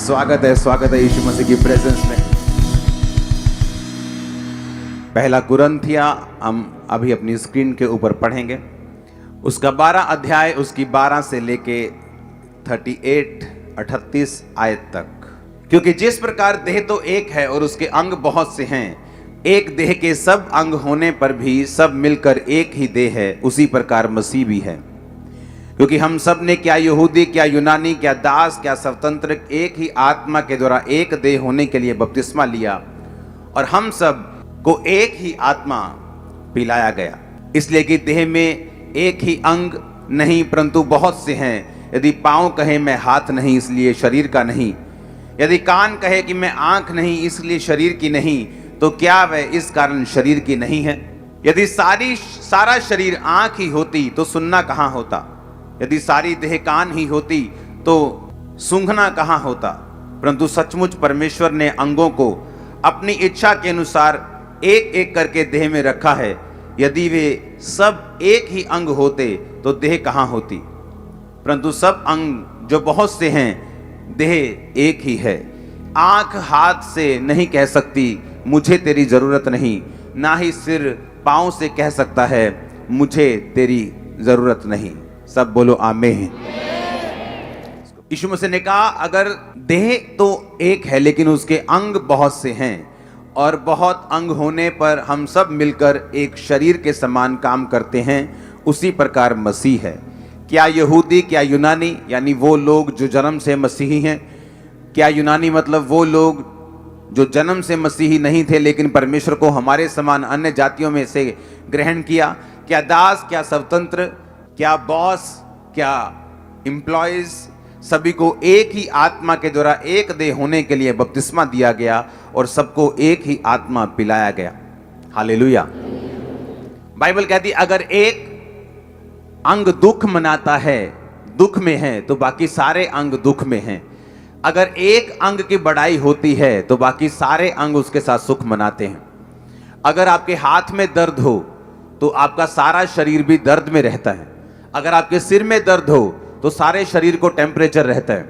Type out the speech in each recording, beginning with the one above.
स्वागत है यीशु मसीह की प्रेजेंस में। पहला कुरिन्थिया हम अभी अपनी स्क्रीन के ऊपर पढ़ेंगे, उसका 12 अध्याय, उसकी 12 से लेके 38 आयत तक। क्योंकि जिस प्रकार देह तो एक है और उसके अंग बहुत से हैं, एक देह के सब अंग होने पर भी सब मिलकर एक ही देह है, उसी प्रकार मसीह भी है। क्योंकि हम सब ने क्या यहूदी क्या यूनानी क्या दास क्या स्वतंत्र एक ही आत्मा के द्वारा एक देह होने के लिए बपतिस्मा लिया, और हम सब को एक ही आत्मा पिलाया गया। इसलिए कि देह में एक ही अंग नहीं परंतु बहुत से हैं। यदि पाँव कहे मैं हाथ नहीं इसलिए शरीर का नहीं, यदि कान कहे कि मैं आंख नहीं इसलिए शरीर की नहीं, तो क्या वह इस कारण शरीर की नहीं है? यदि सारा शरीर आंख ही होती तो सुनना कहाँ होता? यदि सारी देह कान ही होती तो सूंघना कहाँ होता? परंतु सचमुच परमेश्वर ने अंगों को अपनी इच्छा के अनुसार एक एक करके देह में रखा है। यदि वे सब एक ही अंग होते तो देह कहाँ होती? परंतु सब अंग जो बहुत से हैं, देह एक ही है। आंख हाथ से नहीं कह सकती मुझे तेरी जरूरत नहीं, ना ही सिर पाँव से कह सकता है मुझे तेरी जरूरत नहीं। सब बोलो आमीन। यीशु मसीह ने कहा अगर देह तो एक है लेकिन उसके अंग बहुत से हैं, और बहुत अंग होने पर हम सब मिलकर एक शरीर के समान काम करते हैं, उसी प्रकार मसीह है। क्या यहूदी क्या यूनानी, यानी वो लोग जो जन्म से मसीही हैं। क्या यूनानी मतलब वो लोग जो जन्म से मसीही नहीं थे लेकिन परमेश्वर को हमारे समान अन्य जातियों में से ग्रहण किया। क्या दास क्या स्वतंत्र, क्या बॉस क्या एम्प्लॉयज, सभी को एक ही आत्मा के द्वारा एक देह होने के लिए बपतिस्मा दिया गया और सबको एक ही आत्मा पिलाया गया। हालेलुया। बाइबल कहती अगर एक अंग दुख मनाता है, दुख में है, तो बाकी सारे अंग दुख में हैं। अगर एक अंग की बड़ाई होती है तो बाकी सारे अंग उसके साथ सुख मनाते हैं। अगर आपके हाथ में दर्द हो तो आपका सारा शरीर भी दर्द में रहता है। अगर आपके सिर में दर्द हो तो सारे शरीर को टेम्परेचर रहता है।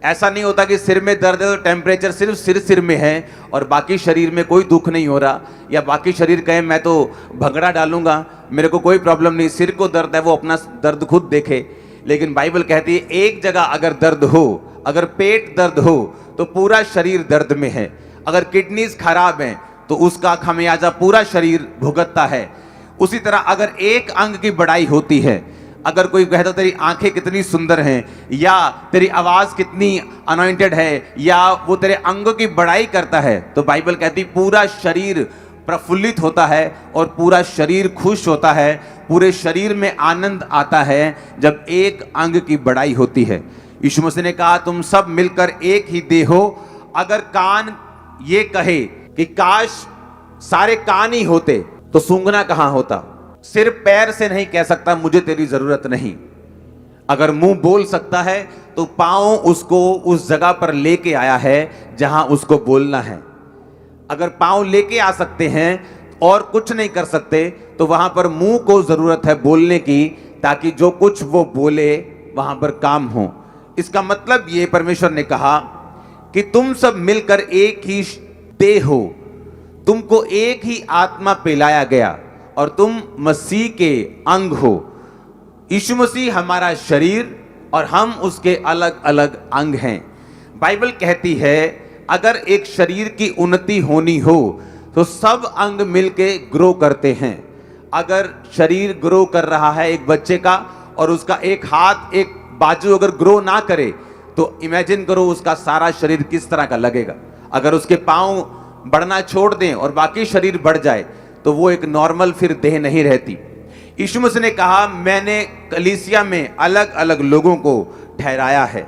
ऐसा नहीं होता कि सिर में दर्द है तो टेम्परेचर सिर्फ सिर में है और बाकी शरीर में कोई दुख नहीं हो रहा, या बाकी शरीर कहे मैं तो भंगड़ा डालूंगा, मेरे को कोई प्रॉब्लम नहीं। सिर को दर्द है वो अपना दर्द खुद देखे। लेकिन बाइबल कहती है एक जगह अगर दर्द हो, अगर पेट दर्द हो तो पूरा शरीर दर्द में है। अगर किडनीज खराब हैं तो उसका खमियाजा पूरा शरीर भुगतता है। उसी तरह अगर एक अंग की बड़ाई होती है, अगर कोई कहता तेरी आंखें कितनी सुंदर हैं, या तेरी आवाज कितनी अनॉइंटेड है, या वो तेरे अंगों की बड़ाई करता है, तो बाइबल कहती पूरा शरीर प्रफुल्लित होता है और पूरा शरीर खुश होता है। पूरे शरीर में आनंद आता है जब एक अंग की बड़ाई होती है। यीशु मसीह ने कहा तुम सब मिलकर एक ही देह हो। अगर कान ये कहे कि काश सारे कान ही होते तो सूंघना कहाँ होता? सिर पैर से नहीं कह सकता मुझे तेरी जरूरत नहीं। अगर मुंह बोल सकता है तो पांव उसको उस जगह पर लेके आया है जहां उसको बोलना है। अगर पांव लेके आ सकते हैं और कुछ नहीं कर सकते तो वहां पर मुंह को जरूरत है बोलने की, ताकि जो कुछ वो बोले वहां पर काम हो। इसका मतलब ये परमेश्वर ने कहा कि तुम सब मिलकर एक ही देह हो, तुमको एक ही आत्मा पिलाया गया और तुम मसीह के अंग हो। यीशु मसीह हमारा शरीर और हम उसके अलग अलग अंग हैं। बाइबल कहती है अगर एक शरीर की उन्नति होनी हो तो सब अंग मिलके ग्रो करते हैं। अगर शरीर ग्रो कर रहा है एक बच्चे का और उसका एक हाथ एक बाजू अगर ग्रो ना करे तो इमेजिन करो उसका सारा शरीर किस तरह का लगेगा। अगर उसके पांव बढ़ना छोड़ दें और बाकी शरीर बढ़ जाए तो वो एक नॉर्मल फिर देह नहीं रहती। यीशु मसीह ने कहा मैंने कलीसिया में अलग अलग लोगों को ठहराया है।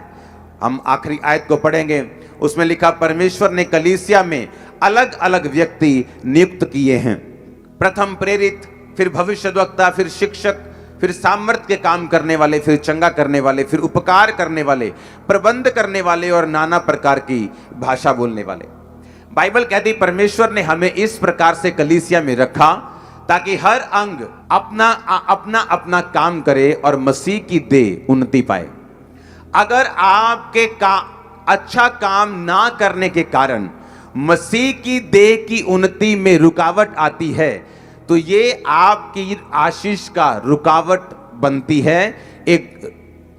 हम आखिरी आयत को पढ़ेंगे, उसमें लिखा परमेश्वर ने कलीसिया में अलग अलग व्यक्ति नियुक्त किए हैं। प्रथम प्रेरित, फिर भविष्यद्वक्ता, फिर शिक्षक, फिर सामर्थ्य के काम करने वाले, फिर चंगा करने वाले, फिर उपकार करने वाले, प्रबंध करने वाले और नाना प्रकार की भाषा बोलने वाले। बाइबल कहती परमेश्वर ने हमें इस प्रकार से कलीसिया में रखा ताकि हर अंग अपना अपना काम करे और मसीह की देह उन्नति पाए। अगर आपके अच्छा काम ना करने के कारण मसीह की देह की उन्नति में रुकावट आती है, तो ये आपकी आशीष का रुकावट बनती है, एक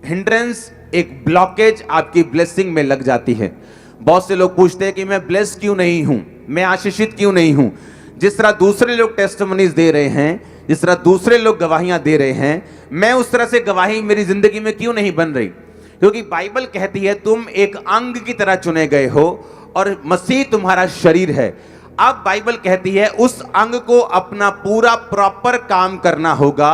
हिंड्रेंस, एक ब्लॉकेज आपकी ब्लेसिंग में लग जाती है। बहुत से लोग पूछते हैं कि मैं ब्लेस क्यों नहीं हूं, मैं आशीषित क्यों नहीं हूं। जिस तरह दूसरे लोग टेस्टिमनीज दे रहे हैं, जिस तरह दूसरे लोग गवाहियां दे रहे हैं, मैं उस तरह से गवाही मेरी जिंदगी में क्यों नहीं बन रही? क्योंकि बाइबल कहती है तुम एक अंग की तरह चुने गए हो और मसीह तुम्हारा शरीर है। अब बाइबल कहती है उस अंग को अपना पूरा प्रॉपर काम करना होगा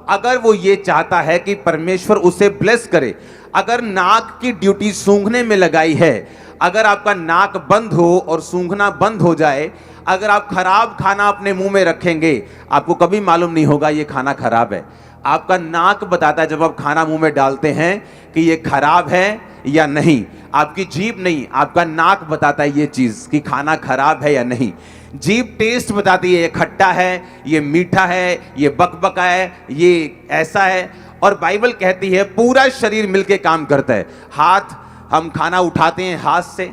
अगर वो ये चाहता है कि परमेश्वर उसे ब्लेस करे। अगर नाक की ड्यूटी सूंघने में लगाई है, अगर आपका नाक बंद हो और सूंघना बंद हो जाए, अगर आप खराब खाना अपने मुंह में रखेंगे, आपको कभी मालूम नहीं होगा ये खाना खराब है। आपका नाक बताता है जब आप खाना मुंह में डालते हैं कि ये खराब है या नहीं। आपकी जीभ नहीं, आपका नाक बताता है ये चीज कि खाना खराब है या नहीं। जीभ टेस्ट बताती है, ये खट्टा है, ये मीठा है, ये बकबका है, ये ऐसा है। और बाइबल कहती है पूरा शरीर मिलके काम करता है। हाथ, हम खाना उठाते हैं हाथ से,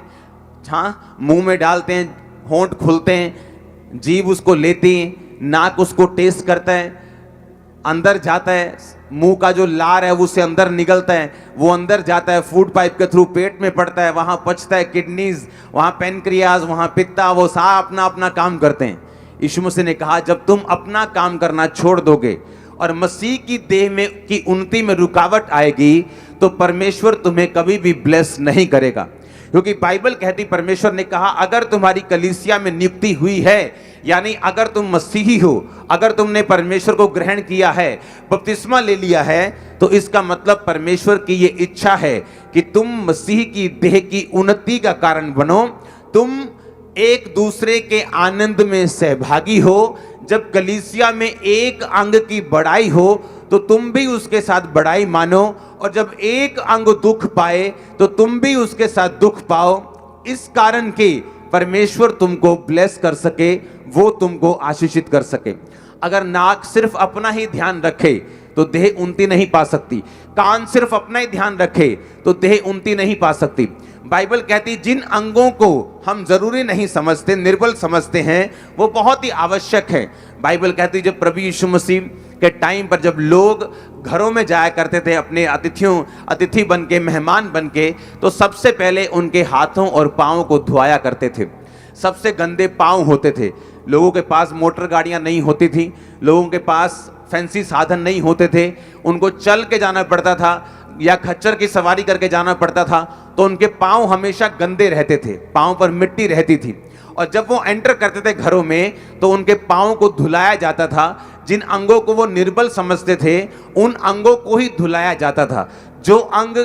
हाँ, मुंह में डालते हैं, होंठ खुलते हैं, जीभ उसको लेती है, नाक उसको टेस्ट करता है, अंदर जाता है, मुंह का जो लार है उसे अंदर निकलता है, वो अंदर जाता है, फूड पाइप के थ्रू पेट में पड़ता है, वहां पचता है, किडनीज, वहां पेनक्रियाज, वहां पित्ता, वो सारा अपना अपना काम करते हैं। यीशु मसीह ने कहा जब तुम अपना काम करना छोड़ दोगे और मसीह की देह में की उन्नति में रुकावट आएगी, तो परमेश्वर तुम्हें कभी भी ब्लेस नहीं करेगा। क्योंकि बाइबल कहती, परमेश्वर ने कहा अगर तुम्हारी कलीसिया में नियुक्ति हुई है, यानी अगर तुम मसीही हो, अगर तुमने परमेश्वर को ग्रहण किया है, बपतिस्मा ले लिया है, तो इसका मतलब परमेश्वर की ये इच्छा है कि तुम मसीह की देह की उन्नति का कारण बनो, तुम एक दूसरे के आनंद में सहभागी हो। जब कलीसिया में एक अंग की बढ़ाई हो तो तुम भी उसके साथ बढ़ाई मानो, और जब एक अंग दुख पाए तो तुम भी उसके साथ दुख पाओ, इस कारण के परमेश्वर तुमको ब्लेस कर सके, वो तुमको आशीषित कर सके। अगर नाक सिर्फ अपना ही ध्यान रखे तो देह उन्नति नहीं पा सकती, कान सिर्फ अपना ही ध्यान रखे तो देह उन्नति नहीं पा सकती। बाइबल कहती जिन अंगों को हम जरूरी नहीं समझते, निर्बल समझते हैं, वो बहुत ही आवश्यक है। बाइबल कहती जब प्रभु यीशु मसीह के टाइम पर जब लोग घरों में जाया करते थे अपने अतिथि बन के, मेहमान बन के, तो सबसे पहले उनके हाथों और पाँव को धुआया करते थे। सबसे गंदे पाँव होते थे। लोगों के पास मोटर गाड़ियां नहीं होती थी, लोगों के पास फैंसी साधन नहीं होते थे, उनको चल के जाना पड़ता था या खच्चर की सवारी करके जाना पड़ता था, तो उनके पाँव हमेशा गंदे रहते थे, पाँव पर मिट्टी रहती थी। और जब वो एंटर करते थे घरों में तो उनके पाँव को धुलाया जाता था। जिन अंगों को वो निर्बल समझते थे उन अंगों को ही धुलाया जाता था। जो अंग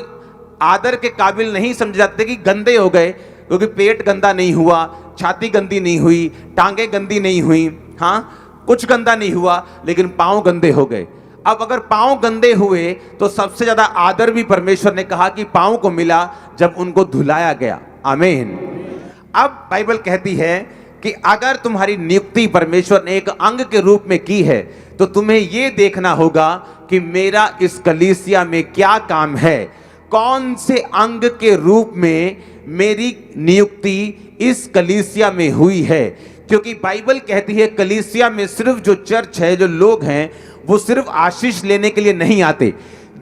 आदर के काबिल नहीं समझे जाते कि गंदे हो गए, क्योंकि पेट गंदा नहीं हुआ, छाती गंदी नहीं हुई, टांगे गंदी नहीं हुई, हाँ कुछ गंदा नहीं हुआ, लेकिन पाँव गंदे हो गए। अब अगर पाँव गंदे हुए तो सबसे ज्यादा आदर भी परमेश्वर ने कहा कि पाँव को मिला जब उनको धुलाया गया। आमीन। अब बाइबल कहती है कि अगर तुम्हारी नियुक्ति परमेश्वर ने एक अंग के रूप में की है, तो तुम्हें यह देखना होगा कि मेरा इस कलीसिया में क्या काम है, कौन से अंग के रूप में मेरी नियुक्ति इस कलीसिया में हुई है। क्योंकि बाइबल कहती है कलीसिया में सिर्फ जो चर्च है, जो लोग हैं, वो सिर्फ आशीष लेने के लिए नहीं आते।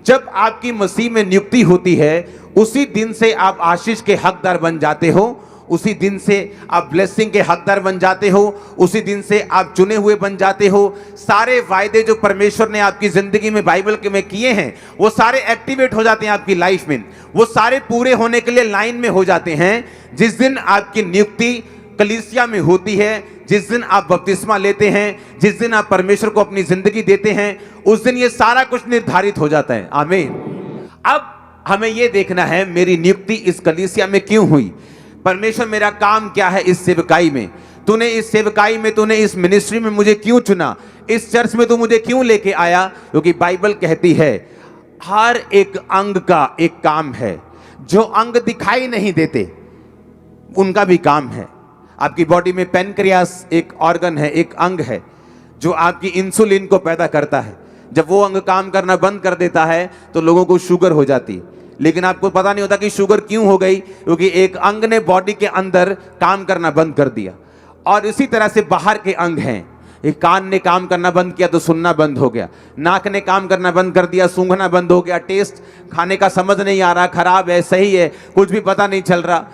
जब आपकी मसीह में नियुक्ति होती है, उसी दिन से आप आशीष के हकदार बन जाते हो, उसी दिन से आप ब्लेसिंग के हकदार बन जाते हो, उसी दिन से आप चुने हुए बन जाते हो। सारे वायदे जो परमेश्वर ने आपकी जिंदगी में बाइबल के में किए हैं, वो सारे एक्टिवेट हो जाते हैं आपकी लाइफ में, वो सारे पूरे होने के लिए लाइन में हो जाते हैं। जिस दिन आपकी नियुक्ति कलीसिया में होती है, जिस दिन आप बपतिस्मा लेते हैं, जिस दिन आप परमेश्वर को अपनी जिंदगी देते हैं, उस दिन ये सारा कुछ निर्धारित हो जाता है। आमीन। अब हमें यह देखना है मेरी नियुक्ति इस कलीसिया में क्यों हुई, परमेश्वर मेरा काम क्या है इस सेवकाई में, तूने इस सेवकाई में, तूने इस मिनिस्ट्री में मुझे क्यों चुना, इस चर्च में तू मुझे क्यों लेके आया। क्योंकि बाइबल कहती है हर एक अंग का एक काम है। जो अंग दिखाई नहीं देते उनका भी काम है। आपकी बॉडी में पेनक्रियास एक ऑर्गन है, एक अंग है जो आपकी इंसुलिन को पैदा करता है। जब वो अंग काम करना बंद कर देता है तो लोगों को शुगर हो जाती, लेकिन आपको पता नहीं होता कि शुगर क्यों हो गई, क्योंकि एक अंग ने बॉडी के अंदर काम करना बंद कर दिया। और इसी तरह से बाहर के अंग हैं, एक कान ने काम करना बंद किया तो सुनना बंद हो गया, नाक ने काम करना बंद कर दिया, सूंघना बंद हो गया, टेस्ट खाने का समझ नहीं आ रहा, खराब है सही है कुछ भी पता नहीं चल रहा,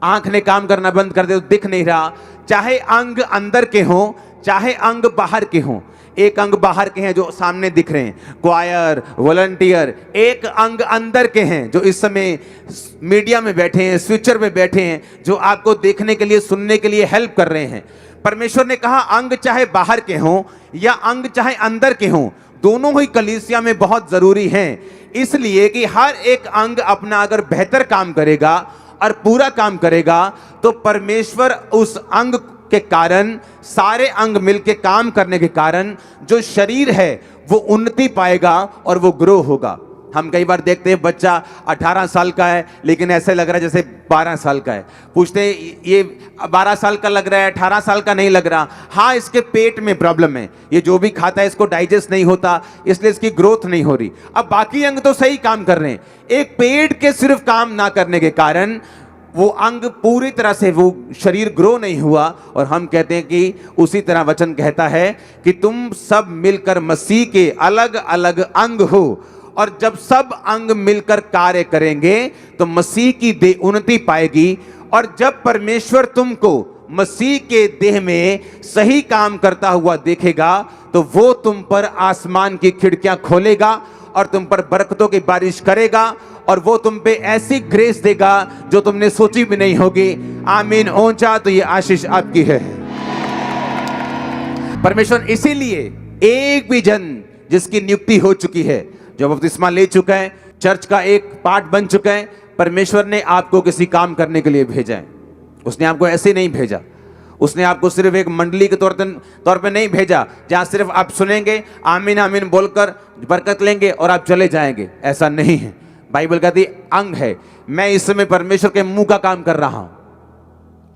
आंख ने काम करना बंद कर दिया तो दिख नहीं रहा। चाहे अंग अंदर के हों चाहे अंग बाहर के हों, एक अंग बाहर के हैं जो सामने दिख रहे हैं, क्वायर, वॉलंटियर, एक अंग अंदर के हैं जो इस समय मीडिया में बैठे हैं, स्विचर में बैठे हैं, जो आपको देखने के लिए सुनने के लिए हेल्प कर रहे हैं। परमेश्वर ने कहा अंग चाहे बाहर के हों या अंग चाहे अंदर के हों, दोनों ही कलीसिया में बहुत जरूरी हैं, इसलिए कि हर एक अंग अपना अगर बेहतर काम करेगा और पूरा काम करेगा तो परमेश्वर उस अंग के कारण, सारे अंग मिलके काम करने के कारण जो शरीर है वो उन्नति पाएगा और वो ग्रो होगा। हम कई बार देखते हैं बच्चा 18 साल का है लेकिन ऐसे लग रहा है जैसे 12 साल का है, पूछते हैं ये 12 साल का लग रहा है 18 साल का नहीं लग रहा। हाँ, इसके पेट में प्रॉब्लम है, ये जो भी खाता है इसको डाइजेस्ट नहीं होता इसलिए इसकी ग्रोथ नहीं हो रही। अब बाकी अंग तो सही काम कर रहे हैं, एक पेट के सिर्फ काम ना करने के कारण वो अंग पूरी तरह से वो शरीर ग्रो नहीं हुआ। और हम कहते हैं कि उसी तरह वचन कहता है कि तुम सब मिलकर मसीह के अलग अलग अंग हो, और जब सब अंग मिलकर कार्य करेंगे तो मसीह की देह उन्नति पाएगी। और जब परमेश्वर तुमको मसीह के देह में सही काम करता हुआ देखेगा तो वो तुम पर आसमान की खिड़कियां खोलेगा और तुम पर बरकतों की बारिश करेगा, और वो तुम पे ऐसी ग्रेस देगा जो तुमने सोची भी नहीं होगी। आमीन। ऊंचा तो ये आशीष आपकी है। परमेश्वर इसीलिए एक भी जन जिसकी नियुक्ति हो चुकी है, जो बपतिस्मा ले चुका है, चर्च का एक पार्ट बन चुका है, परमेश्वर ने आपको किसी काम करने के लिए भेजा है। उसने आपको ऐसे नहीं भेजा, उसने आपको सिर्फ एक मंडली के तौर पे नहीं भेजा जहां सिर्फ आप सुनेंगे आमीन आमीन बोलकर बरकत लेंगे और आप चले जाएंगे, ऐसा नहीं है। बाइबल कहती अंग है। मैं इस समय परमेश्वर के मुंह का काम कर रहा हूं,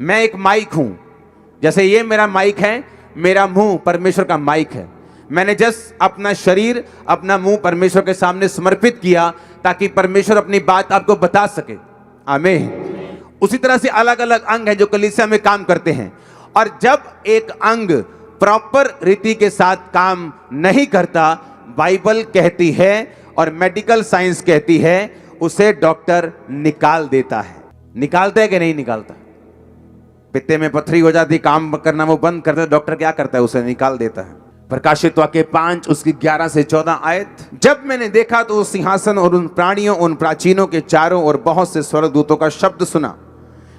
मैं एक माइक हूं, जैसे ये मेरा माइक है, मेरा मुंह परमेश्वर का माइक है। मैंने जस्ट अपना शरीर, अपना मुंह परमेश्वर के सामने समर्पित किया ताकि परमेश्वर अपनी बात आपको बता सके। आमीन। उसी तरह से अलग अलग अंग हैं जो कलीसिया में काम करते हैं, और जब एक अंग प्रॉपर रीति के साथ काम नहीं करता, बाइबल कहती है और मेडिकल साइंस कहती है उसे डॉक्टर निकाल देता है। निकालता है कि नहीं निकालता? पित्ते में पथरी हो जाती, काम करना वो बंद करता है, डॉक्टर क्या करता है? उसे निकाल देता है। प्रकाशित वाक्य 5 उसकी 11 से 14 आयत। जब मैंने देखा तो उस सिंहासन और उन प्राणियों, उन प्राचीनों के चारों और बहुत से स्वर्गदूतों का शब्द सुना,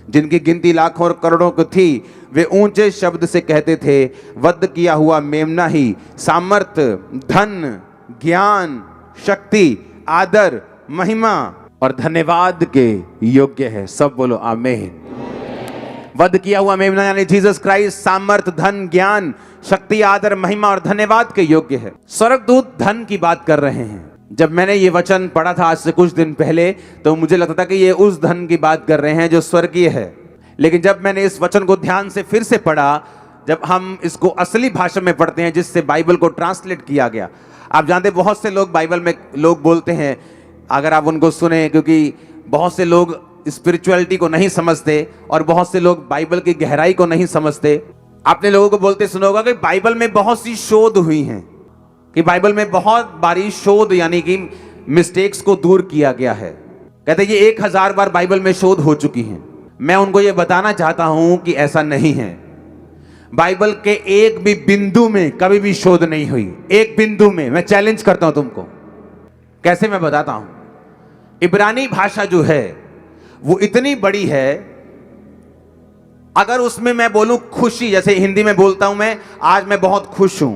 जिनकी गिनती लाखों और करोड़ों की थी। वे ऊंचे शब्द से कहते थे, वध किया हुआ मेमना ही सामर्थ, धन, ज्ञान, शक्ति, आदर, महिमा और धन्यवाद के योग्य है। सब बोलो आमीन। वध किया हुआ मेमना यानी जीसस क्राइस्ट सामर्थ, धन, ज्ञान, शक्ति, आदर, महिमा और धन्यवाद के योग्य है। स्वर्गदूत धन की बात कर रहे हैं। जब मैंने ये वचन पढ़ा था आज से कुछ दिन पहले तो मुझे लगता था कि ये उस धन की बात कर रहे हैं जो स्वर्गीय है, लेकिन जब मैंने इस वचन को ध्यान से फिर से पढ़ा, जब हम इसको असली भाषा में पढ़ते हैं जिससे बाइबल को ट्रांसलेट किया गया। आप जानते बहुत से लोग बाइबल में लोग बोलते हैं, अगर आप उनको सुने, क्योंकि बहुत से लोग स्पिरिचुअलिटी को नहीं समझते और बहुत से लोग बाइबल की गहराई को नहीं समझते। आपने लोगों को बोलते सुना होगा कि बाइबल में बहुत सी शोध हुई हैं, कि बाइबल में बहुत बारी शोध यानी कि मिस्टेक्स को दूर किया गया है। कहते ये 1000 बार बाइबल में शोध हो चुकी हैं। मैं उनको ये बताना चाहता हूं कि ऐसा नहीं है। बाइबल के एक भी बिंदु में कभी भी शोध नहीं हुई, एक बिंदु में। मैं चैलेंज करता हूं तुमको, कैसे मैं बताता हूं। इब्रानी भाषा जो है वो इतनी बड़ी है, अगर उसमें मैं बोलूं खुशी, जैसे हिंदी में बोलता हूं मैं आज मैं बहुत खुश हूं,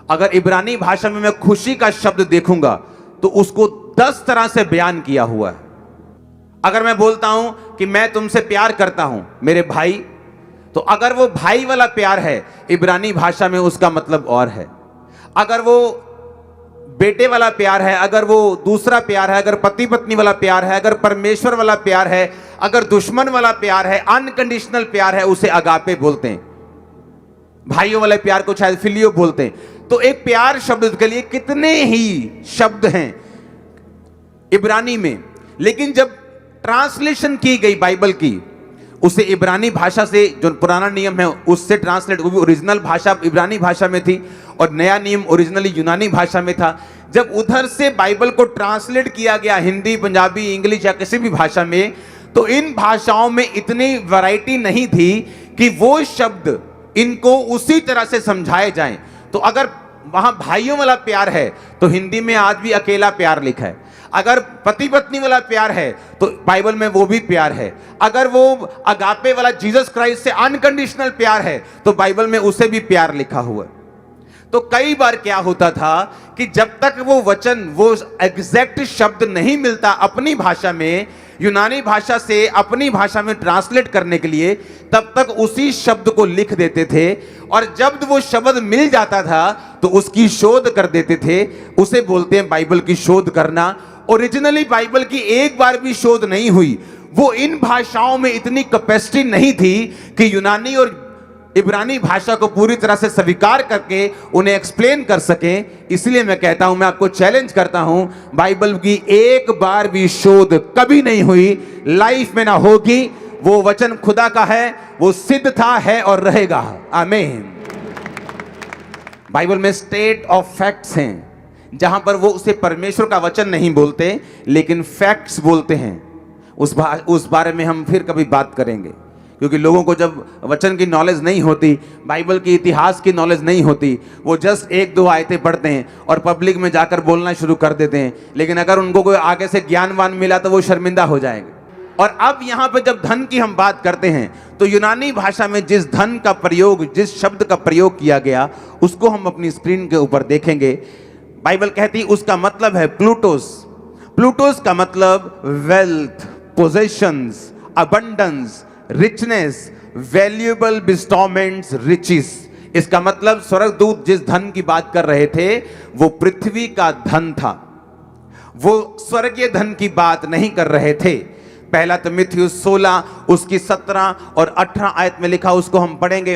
अगर इब्रानी भाषा में मैं खुशी का शब्द देखूंगा तो उसको 10 तरह से बयान किया हुआ है। अगर मैं बोलता हूं कि मैं तुमसे प्यार करता हूं मेरे भाई, तो अगर वो भाई वाला प्यार है इब्रानी भाषा में उसका मतलब और है। अगर वो बेटे वाला प्यार है, अगर वो दूसरा प्यार है, अगर पति पत्नी वाला प्यार है, अगर परमेश्वर वाला प्यार है, अगर दुश्मन वाला प्यार है, अनकंडीशनल प्यार है, उसे अगापे बोलते हैं। भाइयों वाले प्यार को शायद फिलियो बोलते हैं। तो एक प्यार शब्द के लिए कितने ही शब्द हैं। इब्रानी में, लेकिन जब ट्रांसलेशन की गई बाइबल की, उसे इब्रानी भाषा से, जो पुराना नियम है उससे ट्रांसलेट, ओरिजिनल भाषा इब्रानी भाषा में थी और नया नियम ओरिजिनली यूनानी भाषा में था। जब उधर से बाइबल को ट्रांसलेट किया गया हिंदी, पंजाबी, इंग्लिश या किसी भी भाषा में, तो इन भाषाओं में इतनी वैरायटी नहीं थी कि वो शब्द इनको उसी तरह से समझाए जाएं। तो अगर वहां भाइयों वाला प्यार है तो हिंदी में आज भी अकेला प्यार लिखा है। अगर पति पत्नी वाला प्यार है तो बाइबल में वो भी प्यार है। अगर वो अगापे वाला जीसस क्राइस्ट से अनकंडीशनल प्यार है तो बाइबल में उसे भी प्यार लिखा हुआ है। तो कई बार क्या होता था कि जब तक वो वचन, वो एग्जैक्ट शब्द नहीं मिलता अपनी भाषा में, यूनानी भाषा से अपनी भाषा में ट्रांसलेट करने के लिए, तब तक उसी शब्द को लिख देते थे और जब वो शब्द मिल जाता था तो उसकी शोध कर देते थे। उसे बोलते हैं बाइबल की शोध करना। ओरिजिनली बाइबल की एक बार भी शोध नहीं हुई। वो इन भाषाओं में इतनी कैपेसिटी नहीं थी कि यूनानी और इब्रानी भाषा को पूरी तरह से स्वीकार करके उन्हें एक्सप्लेन कर सकें। इसलिए मैं कहता हूं, मैं आपको चैलेंज करता हूं, बाइबल की एक बार भी शोध कभी नहीं हुई, लाइफ में ना होगी। वो वचन खुदा का है, वो सिद्ध था, है और रहेगा। आमीन। बाइबल में स्टेट ऑफ फैक्ट्स हैं, जहां पर वो उसे परमेश्वर का वचन नहीं बोलते लेकिन फैक्ट्स बोलते हैं। उस बारे में हम फिर कभी बात करेंगे, क्योंकि लोगों को जब वचन की नॉलेज नहीं होती, बाइबल की इतिहास की नॉलेज नहीं होती, वो जस्ट एक दो आयतें पढ़ते हैं और पब्लिक में जाकर बोलना शुरू कर देते हैं। लेकिन अगर उनको कोई आगे से ज्ञानवान मिला तो वो शर्मिंदा हो जाएंगे। और अब यहाँ पे जब धन की हम बात करते हैं तो यूनानी भाषा में जिस धन का प्रयोग, जिस शब्द का प्रयोग किया गया, उसको हम अपनी स्क्रीन के ऊपर देखेंगे। बाइबल कहती है उसका मतलब है प्लूटोस। प्लूटोस का मतलब wealth, possessions, abundance, richness, valuable bestowments, riches. इसका मतलब स्वर्गदूत जिस धन की बात कर रहे थे वो पृथ्वी का धन था, वो स्वर्गीय धन की बात नहीं कर रहे थे। पहला तिमुथियुस 16 उसकी 17 और 18 आयत में लिखा, उसको हम पढ़ेंगे।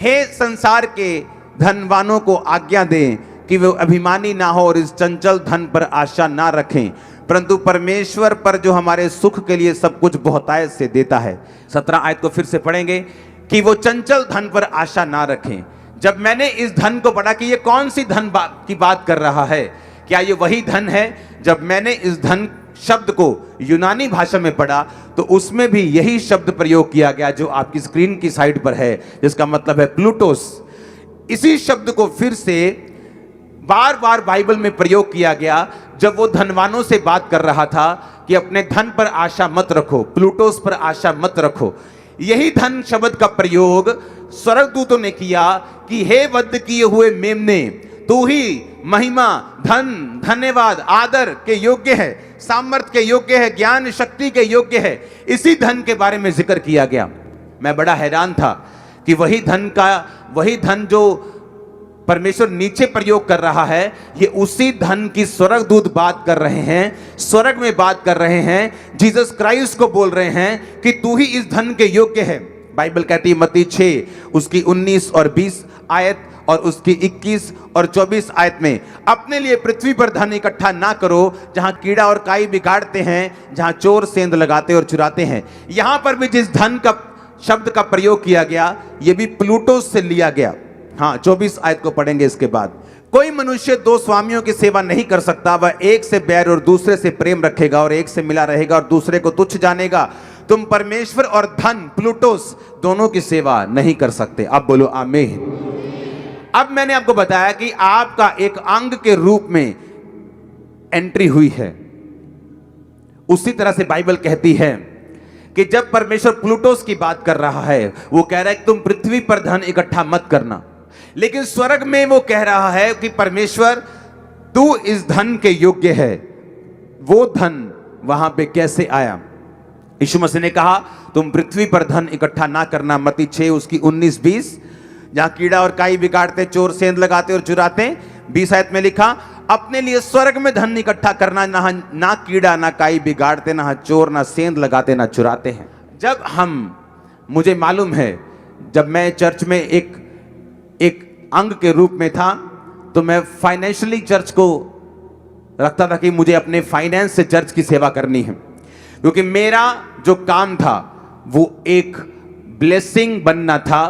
हे संसार के धनवानों को आज्ञा दें कि वे अभिमानी ना हो और इस चंचल धन पर आशा ना रखें, परंतु परमेश्वर पर जो हमारे सुख के लिए सब कुछ बहुतायत से देता है। 17 आयत को फिर से पढ़ेंगे कि वो चंचल धन पर आशा ना रखें। जब मैंने इस धन को पढ़ा कि ये कौन सी धन की बात कर रहा है, क्या ये वही धन है? जब मैंने इस धन शब्द को यूनानी भाषा में पढ़ा तो उसमें भी यही शब्द प्रयोग किया गया जो आपकी स्क्रीन की साइड पर है, जिसका मतलब है प्लूटोस। इसी शब्द को फिर से बार बार बाइबल में प्रयोग किया गया जब वो धनवानों से बात कर रहा था कि अपने धन पर आशा मत रखो, प्लूटोस पर आशा मत रखो। यही धन शब्द का प्रयोग स्वर्गदूतों ने किया कि हे वध किए हुए मेमने, तू ही महिमा, धन, धन्यवाद, आदर के योग्य है, सामर्थ्य के योग्य है, ज्ञान शक्ति के योग्य है। इसी धन के बारे में जिक्र किया गया। मैं बड़ा हैरान था कि वही धन जो परमेश्वर नीचे प्रयोग कर रहा है, ये उसी धन की स्वर्गदूत बात कर रहे हैं, स्वर्ग में बात कर रहे हैं, जीसस क्राइस्ट को बोल रहे हैं कि तू ही इस धन के योग्य है। बाइबल कहती है मत्ती 6 उसकी 19 और 20 आयत और उसकी 21 और 24 आयत में, अपने लिए पृथ्वी पर धन इकट्ठा ना करो जहां कीड़ा और काई बिगाड़ते हैं, जहां चोर सेंध लगाते और चुराते हैं। यहां पर भी जिस धन का शब्द का प्रयोग किया गया, यह भी प्लूटोस से लिया गया। हाँ, 24 आयत को पढ़ेंगे इसके बाद। कोई मनुष्य दो स्वामियों की सेवा नहीं कर सकता, वह एक से बैर और दूसरे से प्रेम रखेगा और एक से मिला रहेगा और दूसरे को तुच्छ जानेगा। तुम परमेश्वर और धन, प्लूटोस, दोनों की सेवा नहीं कर सकते। अब बोलो आमीन। अब मैंने आपको बताया कि आपका एक अंग के रूप में एंट्री हुई है। उसी तरह से बाइबल कहती है कि जब परमेश्वर प्लूटोस की बात कर रहा है, वो कह रहा है कि तुम पृथ्वी पर धन इकट्ठा मत करना, लेकिन स्वर्ग में वो कह रहा है कि परमेश्वर तू इस धन के योग्य है। वो धन वहां पे कैसे आया? यीशु मसीह ने कहा तुम पृथ्वी पर धन इकट्ठा ना करना, मत्ती 6 उसकी 19-20, जहां कीड़ा और काई बिगाड़ते, चोर सेंध लगाते और चुराते। 20 आयत में लिखा, अपने लिए स्वर्ग में धन इकट्ठा करना, ना कीड़ा ना काई बिगाड़ते, ना चोर ना सेंध लगाते ना चुराते हैं। मुझे मालूम है, जब मैं चर्च में एक अंग के रूप में था तो मैं फाइनेंशियली चर्च को लगता था कि मुझे अपने फाइनेंस से चर्च की सेवा करनी है, क्योंकि मेरा जो काम था वो एक ब्लेसिंग बनना था,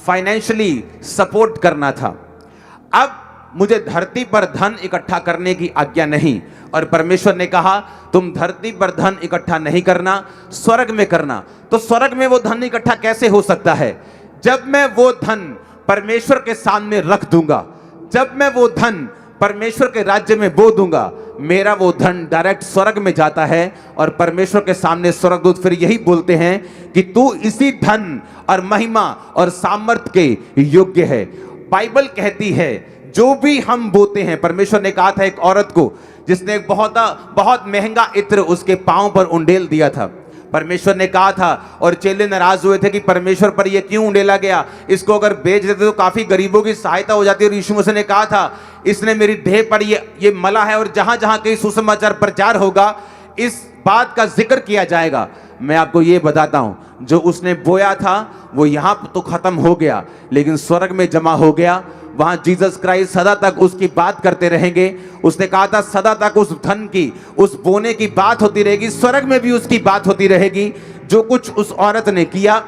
फाइनेंशियली सपोर्ट करना था। अब मुझे धरती पर धन इकट्ठा करने की आज्ञा नहीं, और परमेश्वर ने कहा तुम धरती पर धन इकट्ठा नहीं करना, स्वर्ग में करना। तो स्वर्ग में वो धन इकट्ठा कैसे हो सकता है? जब मैं वो धन परमेश्वर के सामने रख दूंगा, जब मैं वो धन परमेश्वर के राज्य में बो दूंगा, मेरा वो धन डायरेक्ट स्वर्ग में जाता है। और परमेश्वर के सामने स्वर्गदूत फिर यही बोलते हैं कि तू इसी धन और महिमा और सामर्थ के योग्य है। बाइबल कहती है जो भी हम बोते हैं, परमेश्वर ने कहा था एक औरत को जिसने एक बहुत महंगा इत्र उसके पांव पर उंडेल दिया था, परमेश्वर ने कहा था, और चेले नाराज हुए थे कि परमेश्वर पर यह क्यों उंडेला गया, इसको अगर बेच देते तो काफी गरीबों की सहायता हो जाती। और यीशु मसीह ने कहा था इसने मेरी देह पर ये मला है, और जहां जहां कहीं सुसमाचार प्रचार होगा इस बात का जिक्र किया जाएगा। मैं आपको ये बताता हूं, जो उसने बोया था वो यहां तो खत्म हो गया, लेकिन स्वर्ग में जमा हो गया। वहां जीसस क्राइस्ट सदा तक उसकी बात करते रहेंगे। उसने कहा था सदा तक उस धन की, उस बोने की बात होती रहेगी, स्वर्ग में भी उसकी बात होती रहेगी। जो कुछ उस औरत ने किया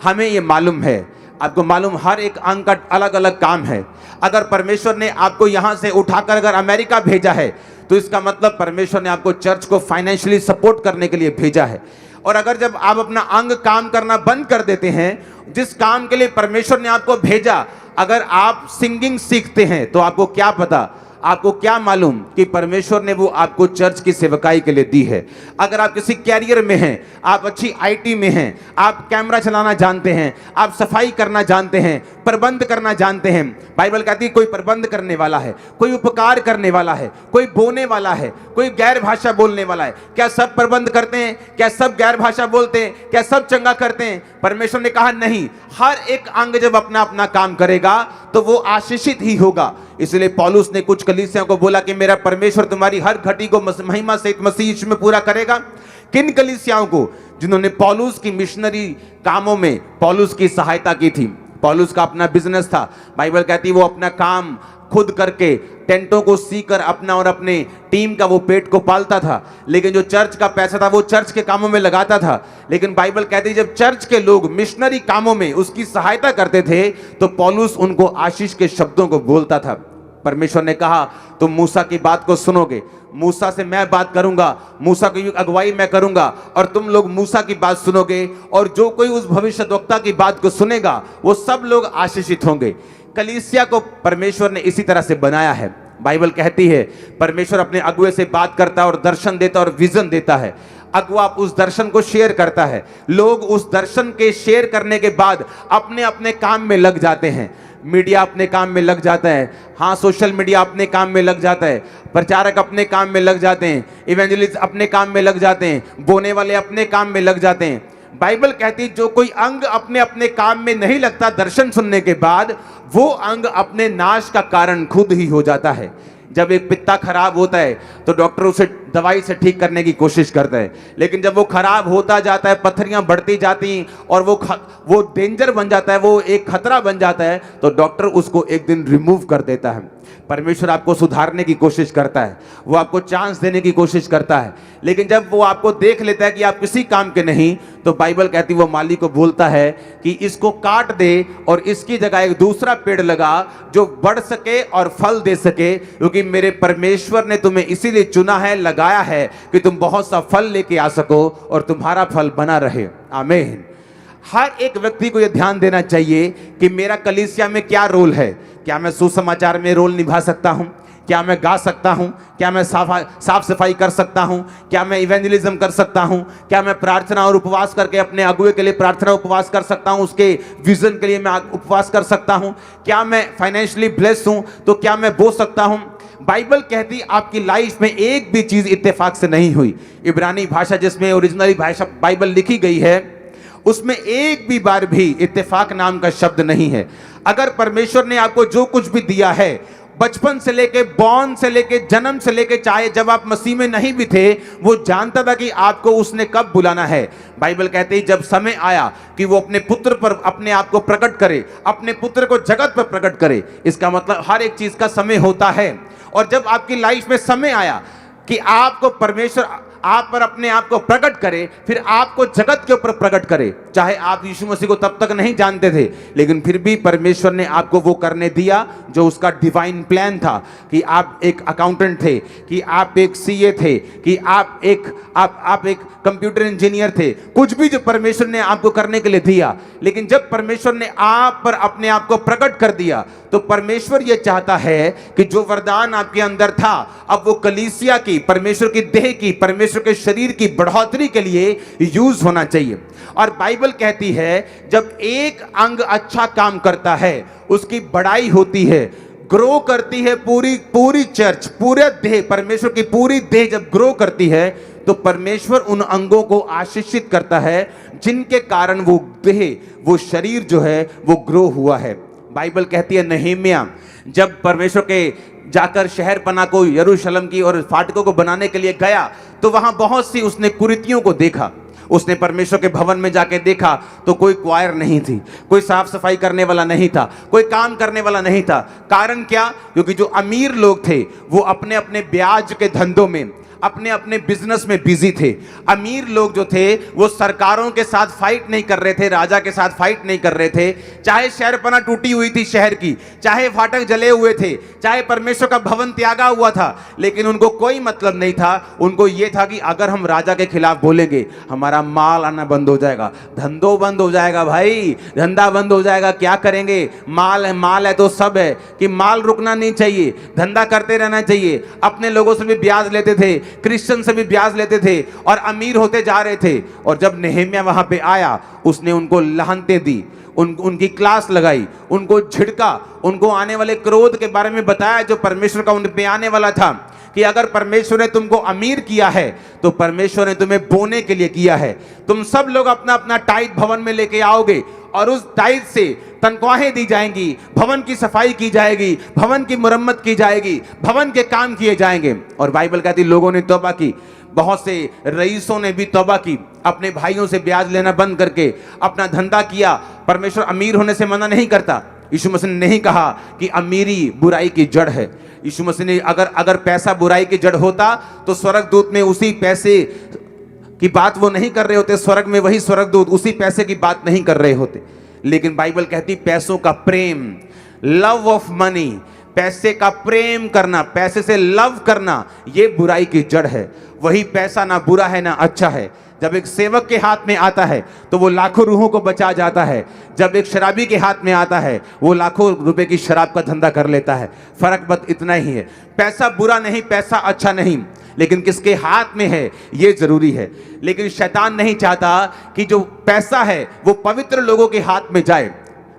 हमें ये मालूम है, आपको मालूम, हर एक अंग का अलग अलग काम है। अगर परमेश्वर ने आपको यहां से उठाकर अगर अमेरिका भेजा है तो इसका मतलब परमेश्वर ने आपको चर्च को फाइनेंशियली सपोर्ट करने के लिए भेजा है। और अगर जब आप अपना अंग काम करना बंद कर देते हैं, जिस काम के लिए परमेश्वर ने आपको भेजा, अगर आप सिंगिंग सीखते हैं तो आपको क्या पता, आपको क्या मालूम कि परमेश्वर ने वो आपको चर्च की सेवकाई के लिए दी है। अगर आप किसी कैरियर में हैं, आप अच्छी आईटी में हैं, आप कैमरा चलाना जानते हैं, आप सफाई करना जानते हैं, प्रबंध करना जानते हैं, बाइबल कहती है कोई प्रबंध करने वाला है, कोई उपकार करने वाला है, कोई बोने वाला है, कोई गैर भाषा बोलने वाला है। क्या सब प्रबंध करते हैं? क्या सब गैर भाषा बोलते हैं? क्या सब चंगा करते हैं? परमेश्वर ने कहा नहीं, हर एक अंग जब अपना अपना काम करेगा तो वो आशीषित ही होगा। इसलिए पौलुस ने कुछ कलीसियाओं को बोला कि मेरा परमेश्वर तुम्हारी हर घटी को महिमा सहित मसीह यीशु में पूरा करेगा। किन कलीसियाओं को? जिन्होंने पौलुस की मिशनरी कामों में पौलुस की सहायता की थी। पौलुस का अपना बिजनेस था, बाइबल कहती है वो अपना काम खुद करके टेंटों को सीकर अपना और अपने टीम का वो पेट को पालता था, लेकिन जो चर्च का पैसा था वो चर्च के कामों में लगाता था। लेकिन बाइबल कहती है जब चर्च के लोग मिशनरी कामों में उसकी सहायता करते थे तो पौलुस उनको आशीष के शब्दों को बोलता था। परमेश्वर ने कहा तुम मूसा की बात को सुनोगे, मूसा से मैं बात करूंगा, मूसा की अगुवाई मैं करूंगा, और तुम लोग मूसा की बात सुनोगे, और जो कोई उस भविष्यद्वक्ता की बात को सुनेगा वो सब लोग आशीषित होंगे। कलीसिया को परमेश्वर ने इसी तरह से बनाया है। बाइबल कहती है परमेश्वर अपने अगुए से बात करता है और दर्शन देता है और विजन देता है। अगुआ उस दर्शन को शेयर करता है, लोग उस दर्शन के शेयर करने के बाद अपने अपने काम में लग जाते हैं। मीडिया अपने काम में लग जाता है, हाँ सोशल मीडिया अपने काम में लग जाता है, प्रचारक अपने काम में लग जाते हैं, इवेंजलिस्ट अपने काम में लग जाते हैं, बोने वाले अपने काम में लग जाते हैं। बाइबल कहती है जो कोई अंग अपने अपने काम में नहीं लगता दर्शन सुनने के बाद, वो अंग अपने नाश का कारण खुद ही हो जाता है। जब एक पित्ता खराब होता है तो डॉक्टर उसे दवाई से ठीक करने की कोशिश करता है, लेकिन जब वो खराब होता जाता है, पत्थरियां बढ़ती जाती और वो डेंजर बन जाता है, वो एक खतरा बन जाता है, तो डॉक्टर उसको एक दिन रिमूव कर देता है। परमेश्वर आपको सुधारने की कोशिश करता है, वो आपको चांस देने की कोशिश करता है, लेकिन जब वो आपको देख लेता है कि आप किसी काम के नहीं, तो बाइबल कहती है वो माली को बोलता है कि इसको काट दे और इसकी जगह एक दूसरा पेड़ लगा जो बढ़ सके और फल दे सके, क्योंकि मेरे परमेश्वर ने तुम्हें इसीलिए चुना है, लगाया है कि तुम बहुत सा फल लेके आ सको और तुम्हारा फल बना रहे। आमीन। हर एक व्यक्ति को यह ध्यान देना चाहिए कि मेरा कलीसिया में क्या रोल है। क्या मैं सुसमाचार में रोल निभा सकता हूं? क्या मैं गा सकता हूं? क्या मैं साफ सफाई कर सकता हूं? क्या मैं इवेंजलिज्म कर सकता हूं? क्या मैं प्रार्थना और उपवास करके अपने अगुए के लिए प्रार्थना उपवास कर सकता हूं? उसके विजन के लिए मैं उपवास कर सकता हूं? क्या मैं फाइनेंशियली ब्लेस हूं तो क्या मैं बो सकता हूं? बाइबल कहती आपकी लाइफ में एक भी चीज इत्तेफाक से नहीं हुई। इब्रानी भाषा जिसमें ओरिजिनली भाषा बाइबल लिखी गई है, उसमें एक भी बार भी इत्तेफाक नाम का शब्द नहीं है। अगर परमेश्वर ने आपको जो कुछ भी दिया है बचपन से लेके, बॉर्न से लेके, जन्म से लेके, चाहे जब आप मसीह में नहीं भी थे, वो जानता था कि आपको उसने कब बुलाना है। बाइबल कहते ही जब समय आया कि वो अपने पुत्र पर अपने आप को प्रकट करे, अपने पुत्र को जगत पर प्रकट करे। इसका मतलब हर एक चीज का समय होता है। और जब आपकी लाइफ में समय आया कि आपको परमेश्वर आप पर अपने आप को प्रकट करे, फिर आपको जगत के ऊपर प्रकट करे। चाहे आप यीशु मसीह को तब तक नहीं जानते थे, लेकिन फिर भी परमेश्वर ने आपको वो करने दिया जो उसका डिवाइन प्लान था। कि आप एक अकाउंटेंट थे, कि आप एक सीए थे, कि आप एक कंप्यूटर इंजीनियर थे। कुछ भी जो परमेश्वर ने आपको करने के लिए दिया, लेकिन जब परमेश्वर ने आप पर अपने आप को प्रकट कर दिया, तो परमेश्वर यह चाहता है कि जो वरदान आपके अंदर था, अब वो कलीसिया की, परमेश्वर की देह की, परमेश्वर के शरीर की बढ़ोतरी के लिए यूज होना चाहिए। और बाइबल कहती है जब एक अंग अच्छा काम करता है, उसकी बड़ाई होती है, ग्रो करती है पूरी चर्च, पूरे देह, परमेश्वर की पूरी देह जब ग्रो करती है, तो परमेश्वर उन अंगों को आशीषित करता है जिनके कारण वो देह, वो शरीर जो है वो ग्रो हुआ है। बाइबल कहती है नehemiah जब परमेश्वर के जाकर शहरपना को, यरूशलेम की और फाटकों को बनाने के लिए गया, तो वहां बहुत सी उसने कुरीतियों को देखा। उसने परमेश्वर के भवन में जाके देखा तो कोई क्वायर नहीं थी, कोई साफ सफाई करने वाला नहीं था, कोई काम करने वाला नहीं था। कारण क्या? क्योंकि जो अमीर लोग थे वो अपने अपने ब्याज के धंधों में, अपने अपने बिजनेस में बिजी थे। अमीर लोग जो थे वो सरकारों के साथ फाइट नहीं कर रहे थे, राजा के साथ फाइट नहीं कर रहे थे। चाहे शहरपना टूटी हुई थी शहर की, चाहे फाटक जले हुए थे, चाहे परमेश्वर का भवन त्यागा हुआ था, लेकिन उनको कोई मतलब नहीं था। उनको ये था कि अगर हम राजा के खिलाफ बोलेंगे, हमारा माल आना बंद हो जाएगा, धंधो बंद हो जाएगा, भाई धंधा बंद हो जाएगा। क्या करेंगे? माल है तो सब है, कि माल रुकना नहीं चाहिए, धंधा करते रहना चाहिए। अपने लोगों से भी ब्याज लेते थे, क्रिश्चियन से भी ब्याज लेते थे, और अमीर होते जा रहे थे। और जब नehemiah वहां पे आया, उसने उनको लाहनतें दी, उनकी क्लास लगाई, उनको झिड़का, उनको आने वाले क्रोध के बारे में बताया जो परमेश्वर का उन पे आने वाला था। कि अगर परमेश्वर ने तुमको अमीर किया है, तो परमेश्वर ने तुम्हें बोने के लिए किया है। तुम सब लोग अपना अपना टाइट भवन में लेके आओगे, और उस टाइट से तनख्वाहें दी जाएंगी, भवन की सफाई की जाएगी, भवन की मुरम्मत की जाएगी, भवन के काम किए जाएंगे। और बाइबल कहती लोगों ने तौबा की, बहुत से रईसों ने भी तौबा की, अपने भाइयों से ब्याज लेना बंद करके अपना धंधा किया। परमेश्वर अमीर होने से मना नहीं करता। यीशु मसीह ने नहीं कहा कि अमीरी बुराई की जड़ है। यीशु मसीह ने अगर पैसा बुराई की जड़ होता, तो स्वर्गदूत में उसी पैसे की बात वो नहीं कर रहे होते, स्वर्ग में वही स्वर्गदूत उसी पैसे की बात नहीं कर रहे होते। लेकिन बाइबल कहती पैसों का प्रेम, लव ऑफ मनी, पैसे का प्रेम करना, पैसे से लव करना, ये बुराई की जड़ है। वही पैसा ना बुरा है ना अच्छा है। जब एक सेवक के हाथ में आता है तो वो लाखों रूहों को बचा जाता है। जब एक शराबी के हाथ में आता है, वो लाखों रुपए की शराब का धंधा कर लेता है। फर्क बस इतना ही है। पैसा बुरा नहीं, पैसा अच्छा नहीं, लेकिन किसके हाथ में है ये जरूरी है। लेकिन शैतान नहीं चाहता कि जो पैसा है वो पवित्र लोगों के हाथ में जाए,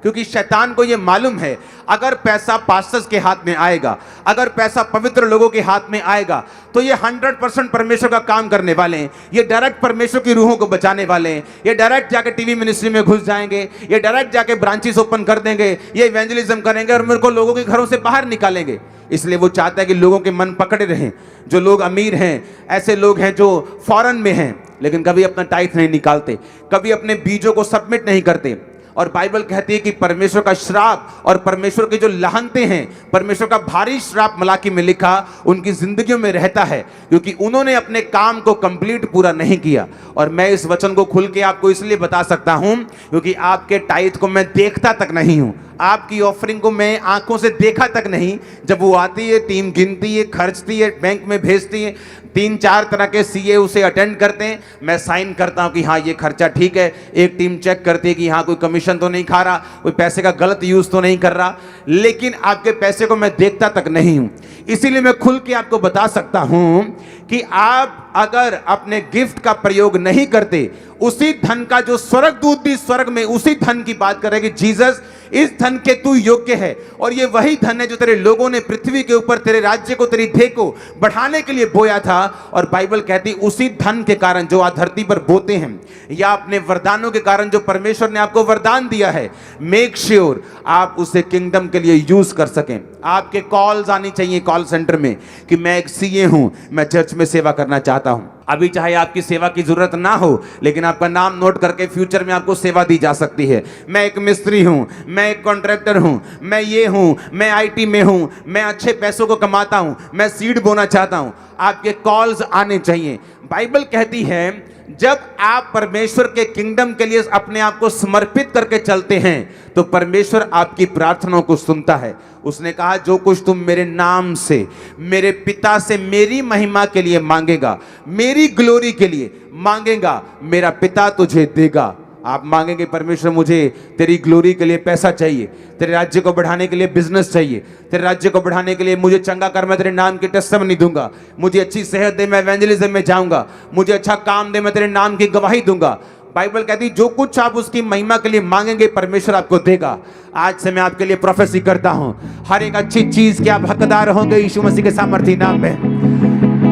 क्योंकि शैतान को ये मालूम है अगर पैसा पास्टर्स के हाथ में आएगा, अगर पैसा पवित्र लोगों के हाथ में आएगा, तो ये 100% परमेश्वर का काम करने वाले हैं। ये डायरेक्ट परमेश्वर की रूहों को बचाने वाले हैं। ये डायरेक्ट जाके टीवी मिनिस्ट्री में घुस जाएंगे, ये डायरेक्ट जाके ब्रांचेस ओपन कर देंगे, ये इवेंजलिज्म करेंगे और मेरे को लोगों के घरों से बाहर निकालेंगे। इसलिए वो चाहता है कि लोगों के मन पकड़े रहें। जो लोग अमीर हैं, ऐसे लोग हैं जो फॉरेन में हैं, लेकिन कभी अपना टाइथ नहीं निकालते, कभी अपने बीजों को सबमिट नहीं करते। और बाइबल कहती है कि परमेश्वर का श्राप और परमेश्वर के जो लाहनते हैं, परमेश्वर का भारी श्राप मलाकी में लिखा उनकी जिंदगियों में रहता है, क्योंकि उन्होंने अपने काम को कंप्लीट पूरा नहीं किया। और मैं इस वचन को खुल के आपको इसलिए बता सकता हूं क्योंकि आपके टाइथ को मैं देखता तक नहीं हूं, आपकी ऑफरिंग को मैं आंखों से देखा तक नहीं। जब वो आती है, टीम गिनती है, खर्चती है, बैंक में भेजती है, 3-4 तरह के सीए उसे अटेंड करते हैं, मैं साइन करता हूं कि हाँ ये खर्चा ठीक है। एक टीम चेक करती है कि हाँ कोई कमीशन तो नहीं खा रहा, कोई पैसे का गलत यूज तो नहीं कर रहा, लेकिन आपके पैसे को मैं देखता तक नहीं हूं। इसीलिए मैं खुल के आपको बता सकता हूं कि आप अगर अपने गिफ्ट का प्रयोग नहीं करते, उसी धन का जो स्वर्गदूत भी स्वर्ग में उसी धन की बात कर रहे हैं कि जीसस, इस धन के तू योग्य है, और ये वही धन है जो तेरे लोगों ने पृथ्वी के ऊपर तेरे राज्य को, तेरी देह को बढ़ाने के लिए बोया था। और बाइबल कहती उसी धन के कारण जो आज धरती पर बोते हैं, या अपने वरदानों के कारण जो परमेश्वर ने आपको वरदान दिया है, मेक श्योर आप उसे किंगडम के लिए यूज कर सकें। आपके कॉल्स आनी चाहिए कॉल सेंटर में कि मैं एक सीए हूं, मैं चर्च में सेवा करना चाहता हूं। अभी चाहे आपकी सेवा की जरूरत ना हो, लेकिन आपका नाम नोट करके फ्यूचर में आपको सेवा दी जा सकती है। मैं एक मिस्त्री हूं, मैं एक कॉन्ट्रैक्टर हूं, मैं ये हूं, मैं आईटी में हूं, मैं अच्छे पैसों को कमाता हूं, मैं सीड बोना चाहता हूं। आपके कॉल्स आने चाहिए। बाइबल कहती है जब आप परमेश्वर के किंगडम के लिए अपने आप को समर्पित करके चलते हैं तो परमेश्वर आपकी प्रार्थनाओं को सुनता है। उसने कहा जो कुछ तुम मेरे नाम से, मेरे पिता से मेरी महिमा के लिए मांगेगा, मेरी ग्लोरी के लिए मांगेगा, मेरा पिता तुझे देगा। आप मांगेंगे परमेश्वर मुझे तेरी ग्लोरी के लिए पैसा चाहिए, तेरे राज्य को बढ़ाने के लिए बिजनेस चाहिए, तेरे राज्य को बढ़ाने के लिए मुझे चंगा कर, मैं तेरे नाम की टेस्टिमनी दूंगा, मुझे अच्छी सेहत दे, मैं इवेंजलिज्म में जाऊंगा, मुझे अच्छा काम दे, मैं तेरे नाम की गवाही दूंगा। बाइबल कहती जो कुछ आप उसकी महिमा के लिए मांगेंगे परमेश्वर आपको देगा। आज से मैं आपके लिए प्रोफेसी करता हूं, हर एक अच्छी चीज के आप हकदार होंगे यीशु मसीह के सामर्थी नाम में।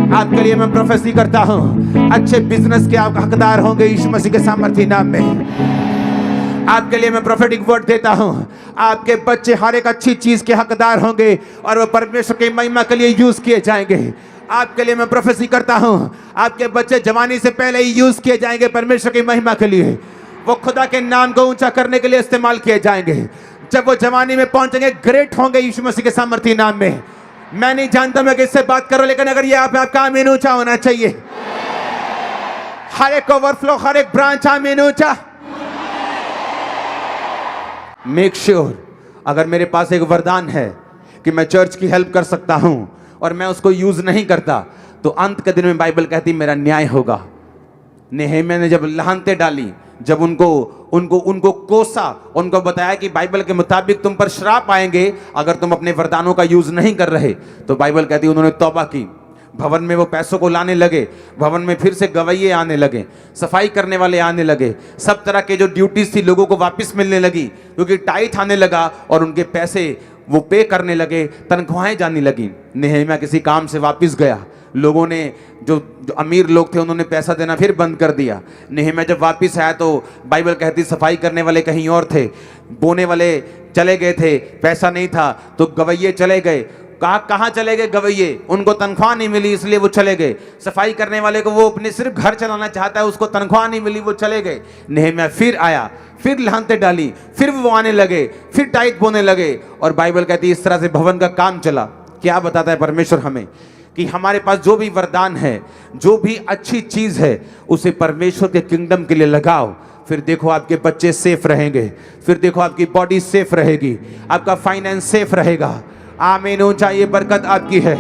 आपके लिए मैं प्रोफेसी करता हूं, अच्छे बिजनेस के आप हकदार होंगे यीशु मसीह के सामर्थी नाम में। आपके लिए मैं प्रोफेटिक वर्ड देता हूं, आपके बच्चे हर एक अच्छी चीज के हकदार होंगे और वो परमेश्वर की महिमा के लिए यूज किए जाएंगे। आपके लिए मैं प्रोफेसी करता हूं, आपके बच्चे जवानी से पहले ही यूज किए जाएंगे परमेश्वर की महिमा के लिए। वो खुदा के नाम को ऊंचा करने के लिए इस्तेमाल किए जाएंगे। जब वो जवानी में पहुंचेंगे ग्रेट होंगे यीशु मसीह के सामर्थी नाम में। मैं नहीं जानता मैं किससे बात करूं, लेकिन अगर ये आपका आमीन ऊंचा होना चाहिए। हर एक ओवरफ्लो, हर एक ब्रांच आमीन ऊंचा। मेक श्योर अगर मेरे पास एक वरदान है कि मैं चर्च की हेल्प कर सकता हूं और मैं उसको यूज नहीं करता, तो अंत के दिन में बाइबल कहती मेरा न्याय होगा। नेहेमिया ने जब लानतें डाली, जब उनको कोसा, उनको बताया कि बाइबल के मुताबिक तुम पर श्राप आएंगे अगर तुम अपने वरदानों का यूज नहीं कर रहे, तो बाइबल कहती उन्होंने तौबा की। भवन में वो पैसों को लाने लगे, भवन में फिर से गवैये आने लगे, सफाई करने वाले आने लगे, सब तरह के जो ड्यूटीज थी लोगों को वापस मिलने लगी, क्योंकि टाइट आने लगा और उनके पैसे वो पे करने लगे, तनख्वाहें जाने लगी। नेहेमिया किसी काम से वापस गया, लोगों ने जो अमीर लोग थे उन्होंने पैसा देना फिर बंद कर दिया। नेहेमिया जब वापस आया तो बाइबल कहती सफाई करने वाले कहीं और थे, बोने वाले चले गए थे, पैसा नहीं था तो गवैये चले गए। कहाँ चले गए गवैये? उनको तनख्वाह नहीं मिली इसलिए वो चले गए। सफाई करने वाले को वो अपने सिर्फ घर चलाना चाहता है, उसको तनख्वाह नहीं मिली, वो चले गए। नेहेमिया फिर आया, फिर लानतें डाली, फिर वो आने लगे, फिर टाइट बोने लगे, और बाइबल कहती है इस तरह से भवन का काम चला। क्या बताता है परमेश्वर हमें कि हमारे पास जो भी वरदान है, जो भी अच्छी चीज है, उसे परमेश्वर के किंगडम के लिए लगाओ। फिर देखो आपके बच्चे सेफ रहेंगे, फिर देखो आपकी बॉडी सेफ रहेगी, आपका फाइनेंस सेफ रहेगा। आमीन ऊंचा, ये बरकत आपकी है।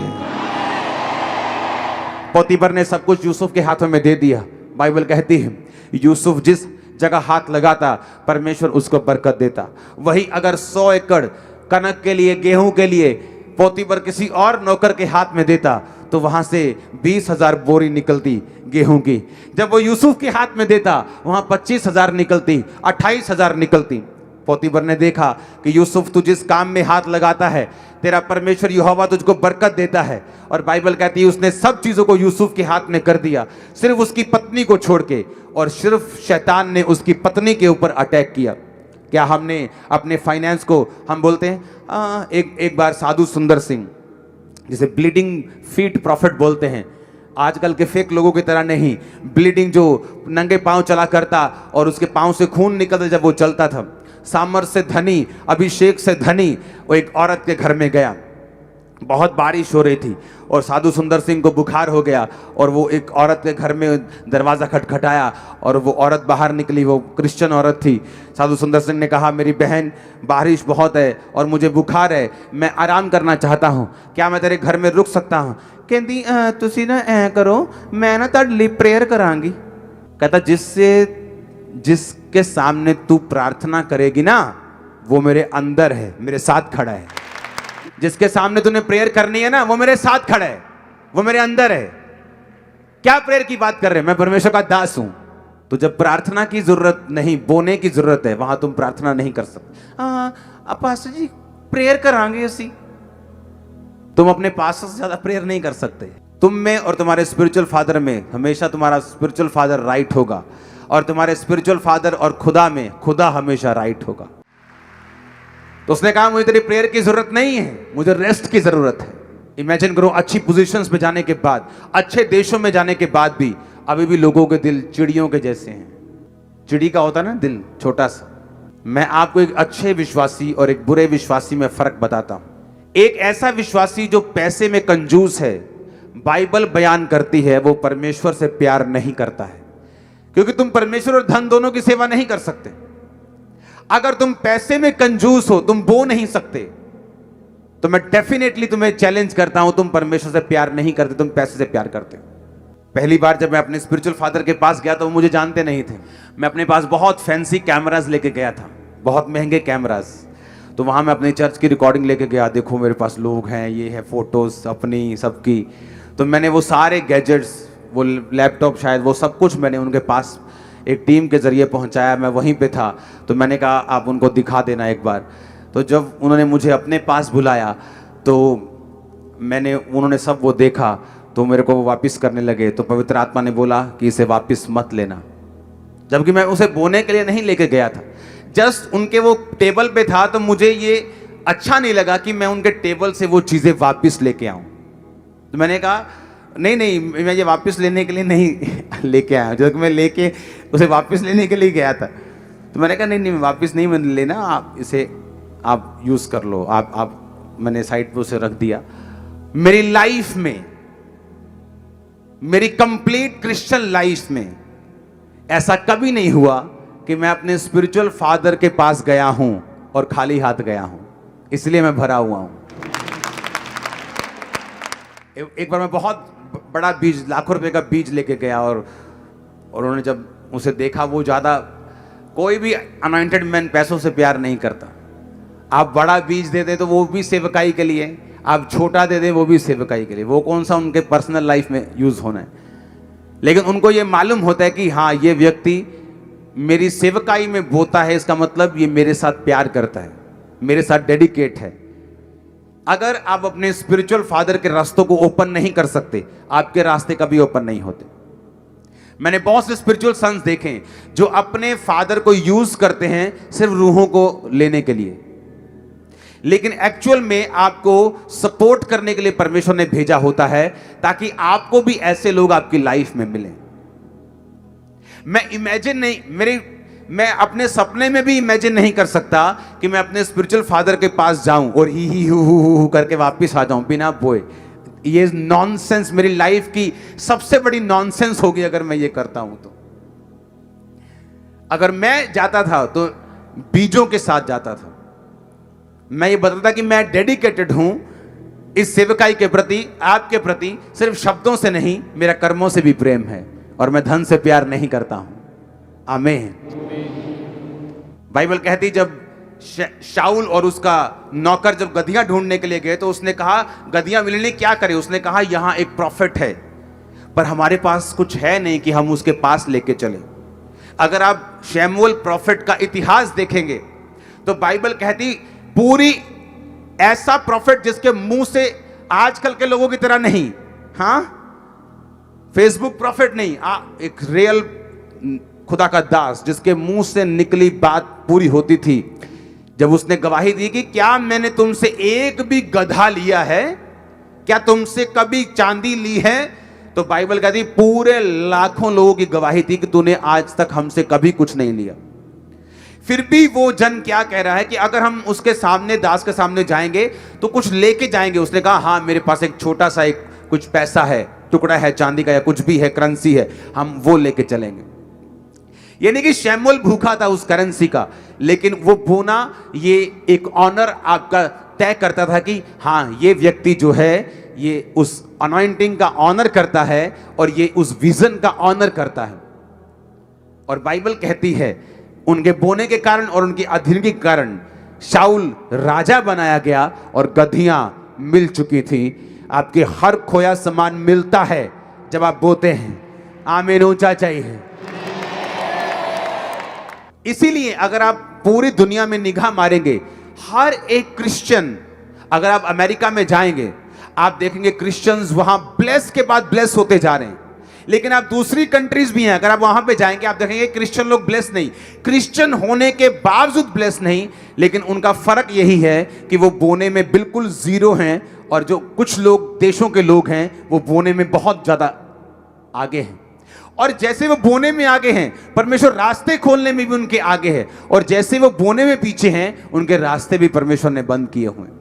पोतीफर ने सब कुछ यूसुफ के हाथों में दे दिया। बाइबल कहती है यूसुफ जिस जगह हाथ लगाता परमेश्वर उसको बरकत देता। वही अगर 100 एकड़ कनक के लिए, गेहूं के लिए पोतीफर किसी और नौकर के हाथ में देता तो वहां से 20,000 बोरी निकलती गेहूं की। जब वो यूसुफ के हाथ में देता वहां 25,000 निकलती, 28,000 निकलती। पोतीफर ने देखा कि यूसुफ तू जिस काम में हाथ लगाता है तेरा परमेश्वर यहोवा तुझको बरकत देता है। और बाइबल कहती है उसने सब चीजों को यूसुफ के हाथ में कर दिया, सिर्फ उसकी पत्नी को छोड़ के, और सिर्फ शैतान ने उसकी पत्नी के ऊपर अटैक किया। क्या हमने अपने फाइनेंस को, हम बोलते हैं एक बार साधु सुंदर सिंह, जिसे ब्लीडिंग फीट प्रॉफिट बोलते हैं, आजकल के फेक लोगों की तरह नहीं, ब्लीडिंग जो नंगे पांव चला करता और उसके पांव से खून निकलता जब वो चलता था। सामर्थ से धनी, अभिषेक से धनी, वो एक औरत के घर में गया। बहुत बारिश हो रही थी और साधु सुंदर सिंह को बुखार हो गया, और वो एक औरत के घर में दरवाज़ा खटखटाया और वो औरत बाहर निकली। वो क्रिश्चियन औरत थी। साधु सुंदर सिंह ने कहा मेरी बहन बारिश बहुत है और मुझे बुखार है, मैं आराम करना चाहता हूँ, क्या मैं तेरे घर में रुक सकता हूँ? कहती तुसी ना ऐ करो, मैं ना तुहाडे लई प्रेयर करांगी। कहता जिसके सामने तू प्रार्थना करेगी ना वो मेरे अंदर है, मेरे साथ खड़ा है। जिसके सामने तूने प्रेयर करनी है ना वो मेरे साथ खड़ा है, वो मेरे अंदर है। क्या प्रेयर की बात कर रहे हैं? मैं परमेश्वर का दास हूं, तो जब प्रार्थना की जरूरत नहीं, बोने की जरूरत है, वहां तुम प्रार्थना नहीं कर सकते। अब पास्टर जी प्रेयर करांगे उसी, तुम अपने पास्टर से ज्यादा प्रेयर नहीं कर सकते। तुम में और तुम्हारे स्पिरिचुअल फादर में हमेशा तुम्हारा स्पिरिचुअल फादर राइट होगा, और तुम्हारे स्पिरिचुअल फादर और खुदा में खुदा हमेशा राइट होगा। तो उसने कहा मुझे तेरी प्रेयर की जरूरत नहीं है, मुझे रेस्ट की जरूरत है। इमेजिन करो, अच्छी पोजीशंस पे जाने के बाद, अच्छे देशों में जाने के बाद भी अभी भी लोगों के दिल चिड़ियों के जैसे हैं। चिड़ी का होता है ना दिल, छोटा सा। मैं आपको एक अच्छे विश्वासी और एक बुरे विश्वासी में फर्क बताता हूं। एक ऐसा विश्वासी जो पैसे में कंजूस है, बाइबल बयान करती है वो परमेश्वर से प्यार नहीं करता है, क्योंकि तुम परमेश्वर और धन दोनों की सेवा नहीं कर सकते। अगर तुम पैसे में कंजूस हो, तुम बो नहीं सकते, तो मैं डेफिनेटली तुम्हें चैलेंज करता हूं, तुम परमेश्वर से प्यार नहीं करते, तुम पैसे से प्यार करते हो। पहली बार जब मैं अपने स्पिरिचुअल फादर के पास गया तो वो मुझे जानते नहीं थे। मैं अपने पास बहुत फैंसी कैमरास लेके गया था, बहुत महंगे कैमरास। तो वहां मैं अपने चर्च की रिकॉर्डिंग लेके गया, देखो मेरे पास लोग हैं, ये है फोटोज अपनी सबकी। तो मैंने वो सारे गैजेट्स, वो लैपटॉप शायद, वो सब कुछ मैंने उनके पास एक टीम के जरिए पहुंचाया। मैं वहीं पे था, तो मैंने कहा आप उनको दिखा देना एक बार। तो जब उन्होंने मुझे अपने पास बुलाया तो उन्होंने सब वो देखा, तो मेरे को वो वापस करने लगे। तो पवित्र आत्मा ने बोला कि इसे वापस मत लेना, जबकि मैं उसे बोने के लिए नहीं लेके गया था, जस्ट उनके वो टेबल पे था। तो मुझे ये अच्छा नहीं लगा कि मैं उनके टेबल से वो चीज़ें वापस लेके आऊँ। तो मैंने कहा नहीं, मैं ये वापस लेने के लिए नहीं लेके आया, जब मैं लेके उसे वापस लेने के लिए गया था। तो मैंने कहा नहीं, वापस नहीं मैं लेना, आप इसे आप यूज़ कर लो। आप मैंने साइड पे उसे रख दिया। मेरी लाइफ में, मेरी कंप्लीट क्रिश्चियन लाइफ में ऐसा कभी नहीं हुआ कि मैं अपने स्पिरिचुअल फादर के पास गया हूं और खाली हाथ गया हूं, इसलिए मैं भरा हुआ हूं। एक बार मैं बहुत बड़ा बीज, लाखों रुपए का बीज लेके गया, और उन्होंने जब उसे देखा, वो ज़्यादा, कोई भी अनॉइंटेड मैन पैसों से प्यार नहीं करता। आप बड़ा बीज दे दें तो वो भी सेवकाई के लिए, आप छोटा दे दें वो भी सेवकाई के लिए, वो कौन सा उनके पर्सनल लाइफ में यूज होना है। लेकिन उनको ये मालूम होता है कि हाँ ये व्यक्ति मेरी सेवकाई में बोता है, इसका मतलब ये मेरे साथ प्यार करता है, मेरे साथ डेडिकेट है। अगर आप अपने स्पिरिचुअल फादर के रास्तों को ओपन नहीं कर सकते, आपके रास्ते कभी ओपन नहीं होते। मैंने बहुत से स्पिरिचुअल सन्स देखे जो अपने फादर को यूज करते हैं सिर्फ रूहों को लेने के लिए, लेकिन एक्चुअल में आपको सपोर्ट करने के लिए परमेश्वर ने भेजा होता है, ताकि आपको भी ऐसे लोग आपकी लाइफ में मिलें। मैं इमेजिन नहीं, मैं अपने सपने में भी इमेजिन नहीं कर सकता कि मैं अपने स्पिरिचुअल फादर के पास जाऊं और ही हु करके वापस आ जाऊं बिना बोए। ये नॉनसेंस, मेरी लाइफ की सबसे बड़ी नॉनसेंस होगी अगर मैं ये करता हूं। तो अगर मैं जाता था तो बीजों के साथ जाता था। मैं ये बताता कि मैं डेडिकेटेड हूं इस सेवकाई के प्रति, आपके प्रति, सिर्फ शब्दों से नहीं, मेरा कर्मों से भी प्रेम है, और मैं धन से प्यार नहीं करता हूं। आमीन। बाइबल कहती जब शाऊल और उसका नौकर जब गधियां ढूंढने के लिए गए तो उसने कहा गधियां मिलने क्या करें। उसने कहा यहां एक प्रॉफिट है, पर हमारे पास कुछ है नहीं कि हम उसके पास लेके चले। अगर आप शमूएल प्रॉफिट का इतिहास देखेंगे तो बाइबल कहती पूरी ऐसा प्रॉफिट जिसके मुंह से, आजकल के लोगों की तरह नहीं, हाँ फेसबुक प्रॉफिट नहीं, एक रियल खुदा का दास जिसके मुंह से निकली बात पूरी होती थी। जब उसने गवाही दी कि क्या मैंने तुमसे एक भी गधा लिया है, क्या तुमसे कभी चांदी ली है, तो बाइबल कहती पूरे लाखों लोगों की गवाही थी कि तूने आज तक हमसे कभी कुछ नहीं लिया। फिर भी वो जन क्या कह रहा है कि अगर हम उसके सामने, दास के सामने जाएंगे तो कुछ लेके जाएंगे। उसने कहा हाँ मेरे पास एक छोटा सा एक कुछ पैसा है, टुकड़ा है चांदी का या कुछ भी है, करेंसी है, हम वो लेके चलेंगे। यानी कि शमूएल भूखा था उस करेंसी का, लेकिन वो बोना ये एक ऑनर आपका तय करता था कि हाँ ये व्यक्ति जो है ये उस अनॉइंटिंग का ऑनर करता है और ये उस विजन का ऑनर करता है। और बाइबल कहती है उनके बोने के कारण और उनकी अधीनगी के कारण शाऊल राजा बनाया गया और गधियां मिल चुकी थी। आपके हर खोया सामान मिलता है जब आप बोते हैं। आमीन ऊंचा चाहिए। इसीलिए अगर आप पूरी दुनिया में निगाह मारेंगे, हर एक क्रिश्चियन, अगर आप अमेरिका में जाएंगे आप देखेंगे क्रिश्चियंस वहां ब्लेस के बाद ब्लेस होते जा रहे हैं। लेकिन आप दूसरी कंट्रीज भी हैं, अगर आप वहां पे जाएंगे आप देखेंगे क्रिश्चियन लोग ब्लेस नहीं, क्रिश्चियन होने के बावजूद ब्लेस नहीं, लेकिन उनका फर्क यही है कि वो बोने में बिल्कुल जीरो हैं, और जो कुछ लोग देशों के लोग हैं वो बोने में बहुत ज्यादा आगे हैं। और जैसे वो बोने में आगे हैं, परमेश्वर रास्ते खोलने में भी उनके आगे है, और जैसे वो बोने में पीछे हैं, उनके रास्ते भी परमेश्वर ने बंद किए हुए हैं।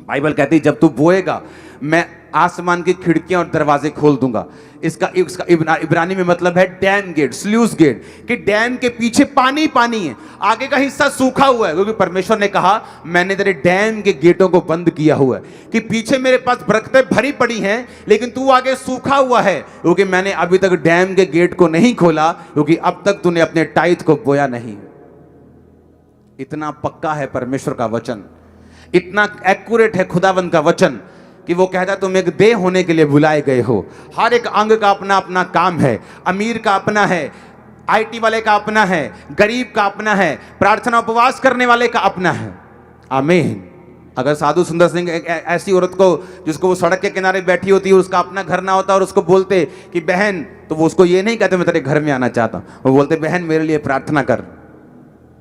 बाइबल कहती है जब तू बोएगा मैं आसमान की खिड़कियां और दरवाजे खोल दूंगा। इसका इब्रानी में मतलब है डैम गेट, स्लूस गेट, कि डैम के पीछे पानी पानी है, आगे का हिस्सा सूखा हुआ है, क्योंकि परमेश्वर ने कहा मैंने तेरे डैम के गेटों को बंद किया हुआ है, कि पीछे मेरे पास बरकतें भरी पड़ी हैं लेकिन तू आगे सूखा हुआ है, क्योंकि मैंने अभी तक डैम के गेट को नहीं खोला, क्योंकि अब तक तूने अपने टाइट को बोया नहीं। इतना पक्का है परमेश्वर का वचन, इतना एक्यूरेट है खुदावंद का वचन कि वो कहता तुम एक देह होने के लिए बुलाए गए हो। हर एक अंग का अपना अपना काम है, अमीर का अपना है, आईटी वाले का अपना है, गरीब का अपना है, प्रार्थना उपवास करने वाले का अपना है। आमीन। अगर साधु सुंदर सिंह एक ऐसी औरत को जिसको वो सड़क के किनारे बैठी होती है उसका अपना घर ना होता और उसको बोलते कि बहन, तो वो उसको ये नहीं कहते मैं तेरे घर में आना चाहता, वो बोलते बहन मेरे लिए प्रार्थना कर,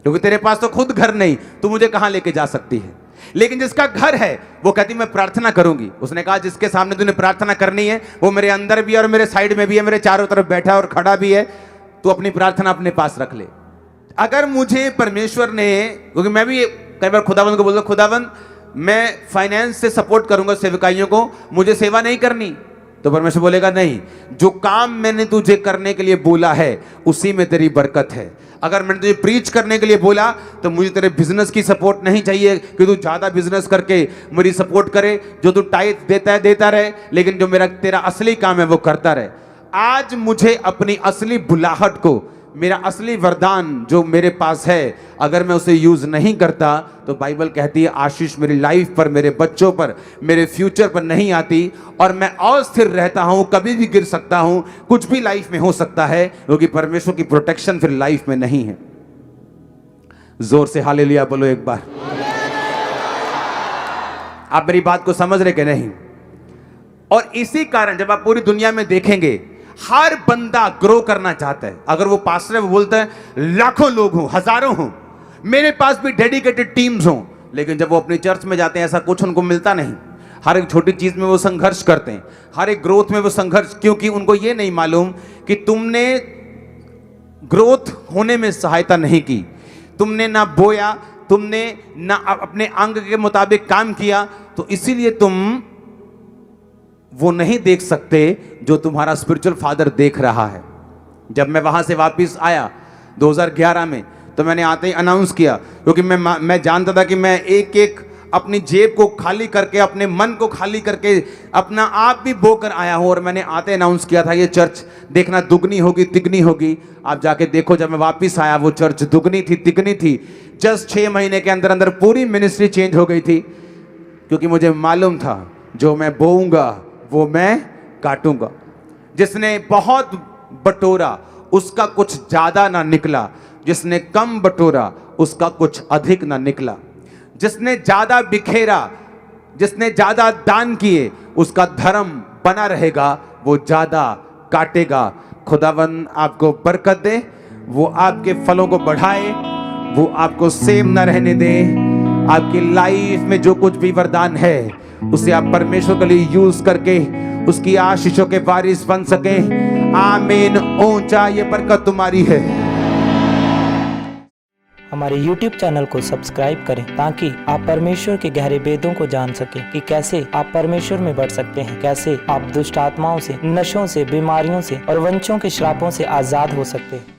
क्योंकि तेरे पास तो खुद घर नहीं, तू मुझे कहां लेके जा सकती है। लेकिन जिसका घर है वो कहती मैं प्रार्थना करूंगी। उसने कहा जिसके सामने तूने प्रार्थना करनी है वो मेरे अंदर भी है और मेरे साइड में भी है, मेरे चारों तरफ बैठा और खड़ा भी है, तू अपनी प्रार्थना अपने पास रख ले। अगर मुझे परमेश्वर ने, क्योंकि मैं भी कई बार खुदावंद को बोलता खुदावंद मैं फाइनेंस से सपोर्ट करूंगा सेवकाइयों को, मुझे सेवा नहीं करनी, तो परमेश्वर बोलेगा नहीं, जो काम मैंने तुझे करने के लिए बोला है उसी में तेरी बरकत है। अगर मैंने तुझे प्रीच करने के लिए बोला तो मुझे तेरे बिजनेस की सपोर्ट नहीं चाहिए कि तू ज्यादा बिजनेस करके मेरी सपोर्ट करे, जो तू टाइट देता है देता रहे, लेकिन जो तेरा असली काम है वो करता रहे। आज मुझे अपनी असली बुलाहट को, मेरा असली वरदान जो मेरे पास है, अगर मैं उसे यूज नहीं करता तो बाइबल कहती है आशीष मेरी लाइफ पर, मेरे बच्चों पर, मेरे फ्यूचर पर नहीं आती, और मैं अस्थिर रहता हूं, कभी भी गिर सकता हूं, कुछ भी लाइफ में हो सकता है, क्योंकि परमेश्वर की प्रोटेक्शन फिर लाइफ में नहीं है। जोर से हालेलुया बोलो एक बार। आप मेरी बात को समझ रहे कि नहीं? और इसी कारण जब आप पूरी दुनिया में देखेंगे हर बंदा ग्रो करना चाहता है। अगर वो पास्टर है वो बोलता है लाखों लोग हों, हजारों हों, मेरे पास भी डेडिकेटेड टीम्स हों, लेकिन जब वो अपनी चर्च में जाते हैं ऐसा कुछ उनको मिलता नहीं। हर एक छोटी चीज में वो संघर्ष करते हैं, हर एक ग्रोथ में वो संघर्ष, क्योंकि उनको ये नहीं मालूम कि तुमने ग्रोथ होने में सहायता नहीं की, तुमने ना बोया, तुमने ना अपने अंग के मुताबिक काम किया, तो इसीलिए तुम वो नहीं देख सकते जो तुम्हारा स्पिरिचुअल फादर देख रहा है। जब मैं वहां से वापस आया 2011 में, तो मैंने आते ही अनाउंस किया, क्योंकि मैं जानता था कि मैं एक एक अपनी जेब को खाली करके, अपने मन को खाली करके अपना आप भी बोकर आया हूं, और मैंने आते अनाउंस किया था ये चर्च देखना दुगनी होगी तिगनी होगी। आप जाके देखो, जब मैं वापस आया वो चर्च दुगनी थी तिगनी थी। जस्ट 6 महीने के अंदर अंदर पूरी मिनिस्ट्री चेंज हो गई थी, क्योंकि मुझे मालूम था जो मैं बोऊंगा वो मैं काटूंगा। जिसने बहुत बटोरा उसका कुछ ज्यादा ना निकला, जिसने कम बटोरा उसका कुछ अधिक ना निकला। जिसने ज्यादा बिखेरा, जिसने ज्यादा दान किए, उसका धर्म बना रहेगा, वो ज्यादा काटेगा। खुदावन आपको बरकत दे, वो आपके फलों को बढ़ाए, वो आपको सेम ना रहने दे। आपकी लाइफ में जो कुछ भी वरदान है उसे आप परमेश्वर के लिए यूज करके उसकी आशीषों के वारिस बन सके। आमीन। ऊंचा ये बरकत तुम्हारी है। हमारे YouTube चैनल को सब्सक्राइब करें ताकि आप परमेश्वर के गहरे वेदों को जान सकें कि कैसे आप परमेश्वर में बढ़ सकते हैं, कैसे आप दुष्ट आत्माओं से, नशों से, बीमारियों से और वंशों के श्रापों से आजाद हो सकते हैं।